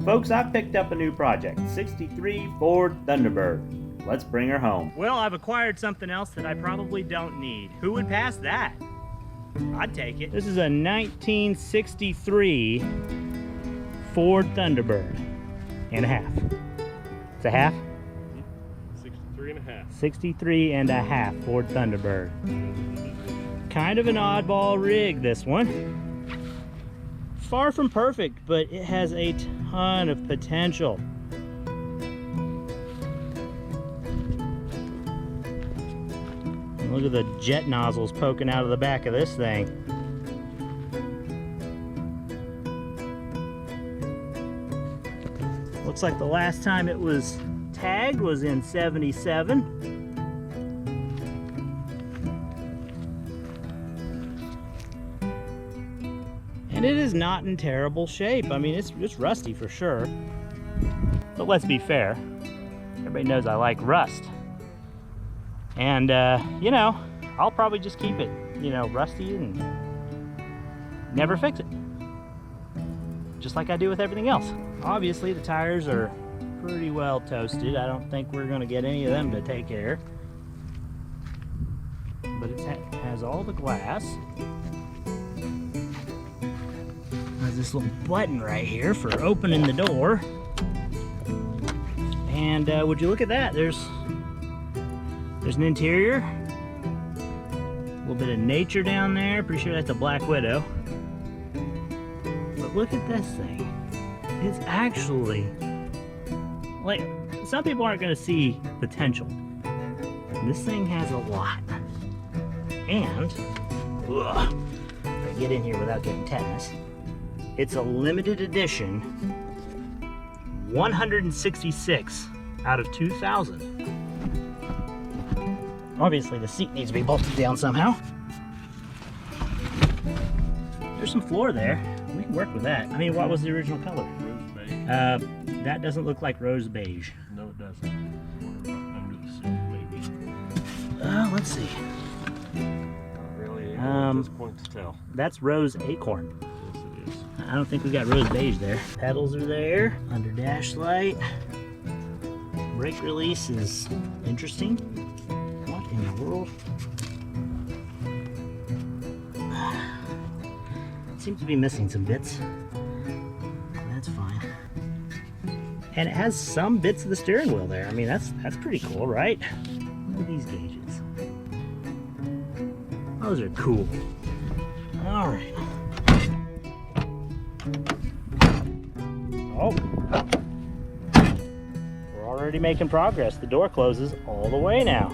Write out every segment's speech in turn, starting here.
Folks, I picked up a new project, 63 Ford Thunderbird. Let's bring her home. Well, I've acquired something else that I probably don't need. Who would pass that? I'd take it. This is a 1963 Ford Thunderbird and a half. It's a half? 63 and a half. 63 and a half Ford Thunderbird. Kind of an oddball rig, this one. Far from perfect, but it has a ton of potential. And look at the jet nozzles poking out of the back of this thing. Looks like the last time it was tagged was in '77. And it is not in terrible shape. I mean, it's rusty for sure. But let's be fair. Everybody knows I like rust. And, you know, I'll probably just keep it, you know, rusty and never fix it. Just like I do with everything else. Obviously, the tires are pretty well toasted. I don't think we're going to get any of them to take care. But it has all the glass. There's this little button right here for opening the door. And would you look at that? There's an interior. A little bit of nature down there. Pretty sure that's a Black Widow. But look at this thing. It's actually, like, some people aren't going to see potential. This thing has a lot. And, ugh, if I get in here without getting tetanus, it's a limited edition 166 out of 2,000. Obviously the seat needs to be bolted down somehow. There's some floor there. We can work with that. I mean, what was the original color? Rose beige. That doesn't look like rose beige. No, it doesn't. Under the suit, maybe. Let's see. Not really at this point to tell. That's rose acorn. Yes, it is. I don't think we got rose beige there. Pedals are there. Under dash light. Brake release is interesting. What in the world? Seems to be missing some bits. That's fine. And it has some bits of the steering wheel there. I mean, that's pretty cool, right? Look at these gauges. Those are cool. All right. Oh. We're already making progress. The door closes all the way now.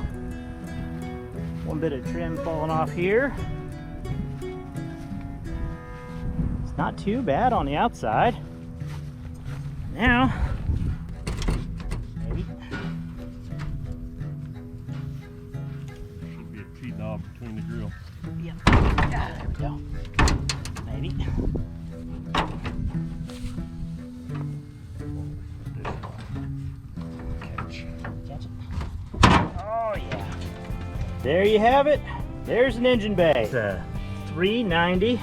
One bit of trim falling off here. It's not too bad on the outside. Now, maybe. Should be a T-knob between the grill. Yep. Yeah, there we go. Maybe. Catch it. Oh yeah. There you have it. There's an engine bay. It's a 390.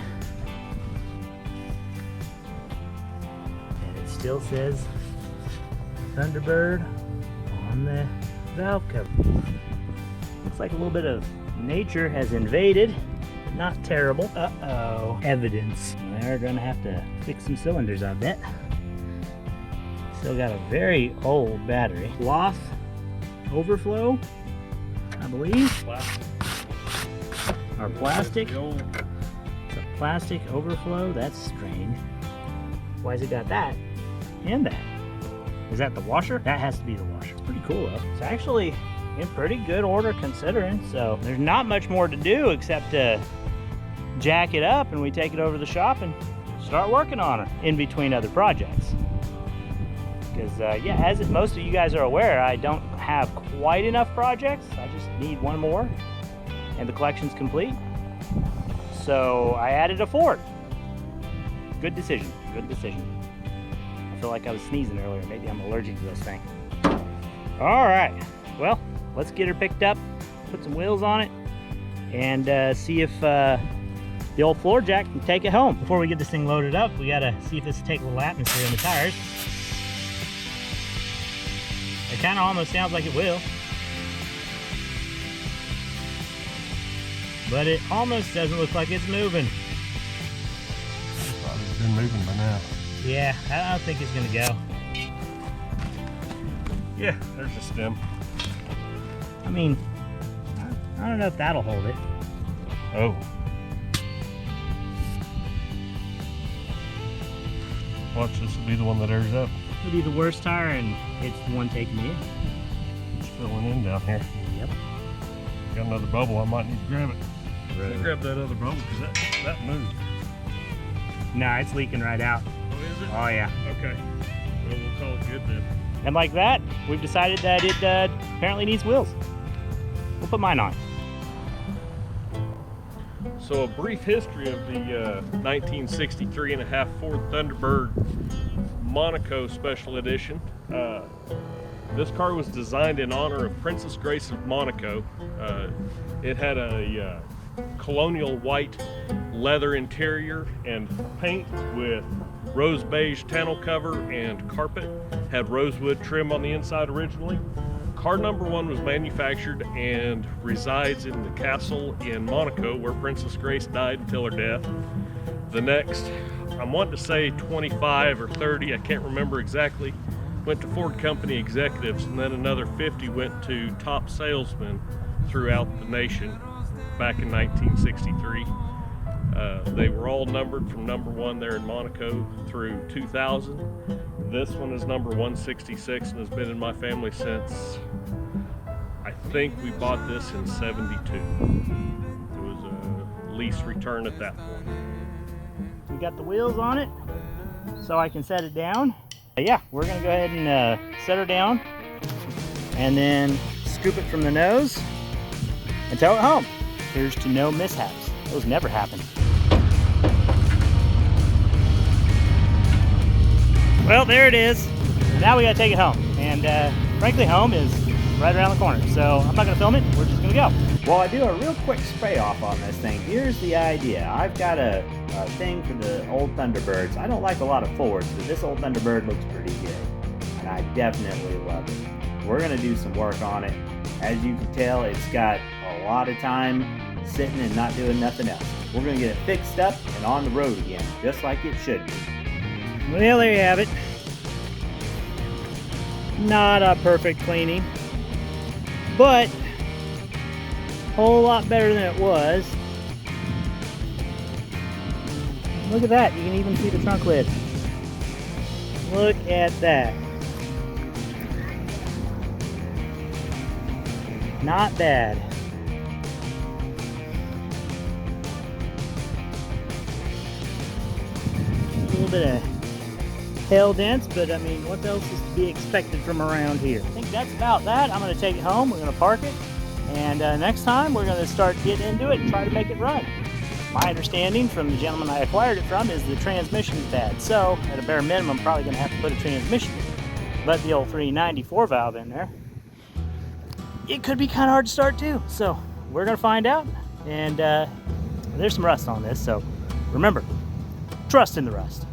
And it still says Thunderbird on the valve cover. Looks like a little bit of nature has invaded. Not terrible. Uh-oh. Evidence. They're gonna have to fix some cylinders, I bet. Still got a very old battery. Cloth overflow, I believe. Plastic. Or plastic. The old It's a plastic overflow. That's strange. Why's it got that and that? Is that the washer? That has to be the washer. It's pretty cool though. It's actually in pretty good order considering. So there's not much more to do except to jack it up and we take it over to the shop and start working on it in between other projects. Because yeah, as most of you guys are aware, I don't have quite enough projects. I just need one more and the collection's complete. So I added a Ford. Good decision, good decision. I feel like I was sneezing earlier. Maybe I'm allergic to this thing. All right, well, let's get her picked up, put some wheels on it, and see if the old floor jack can take it home. Before we get this thing loaded up, we gotta see if this will take a little atmosphere in the tires. kind of almost sounds like it will. But it almost doesn't look like it's moving. Probably been moving by now. Yeah, I don't think it's gonna go. Yeah, there's the stem. I mean, I don't know if that'll hold it. Oh. Watch, this will be the one that airs up. It'll be the worst tire, and it's the one taking me in. It's filling in down here. Yep. Got another bubble, I might need to grab it. Right. Grab that other bubble, because that moved. Nah, it's leaking right out. Oh, is it? Oh yeah. Okay. Well, we'll call it good then. And like that, we've decided that it apparently needs wheels. We'll put mine on. So a brief history of the 1963 and a half Ford Thunderbird Monaco Special Edition. This car was designed in honor of Princess Grace of Monaco. It had a colonial white leather interior and paint with rose beige tonneau cover and carpet. Had rosewood trim on the inside originally. Car number 1 was manufactured and resides in the castle in Monaco where Princess Grace died until her death. The next, I'm wanting to say 25 or 30, I can't remember exactly, went to Ford Company executives, and then another 50 went to top salesmen throughout the nation back in 1963. They were all numbered from number 1 there in Monaco through 2000. This one is number 166 and has been in my family since, I think we bought this in 72. It was a lease return at that point. We got the wheels on it, so I can set it down. Yeah, we're gonna go ahead and set her down, and then scoop it from the nose and tow it home. Here's to no mishaps. Those never happen. Well, there it is. Now we gotta take it home. And frankly, home is right around the corner. So I'm not gonna film it, we're just gonna go. While I do a real quick spray off on this thing, here's the idea. I've got a thing for the old Thunderbirds. I don't like a lot of Fords, but this old Thunderbird looks pretty good. And I definitely love it. We're gonna do some work on it. As you can tell, it's got a lot of time sitting and not doing nothing else. We're gonna get it fixed up and on the road again, just like it should be. Well, there you have it. Not a perfect cleaning, but a whole lot better than it was. Look at that, you can even see the trunk lid. Look at that. Not bad. A little bit of hail dents, but I mean, what else is to be expected from around here? I think that's about that. I'm going to take it home, we're going to park it, and next time we're going to start getting into it and try to make it run. My understanding from the gentleman I acquired it from is the transmission is bad, so at a bare minimum I'm probably going to have to put a transmission in. But the old 394 valve in there, it could be kind of hard to start too, so we're going to find out. And there's some rust on this, so remember, trust in the rust.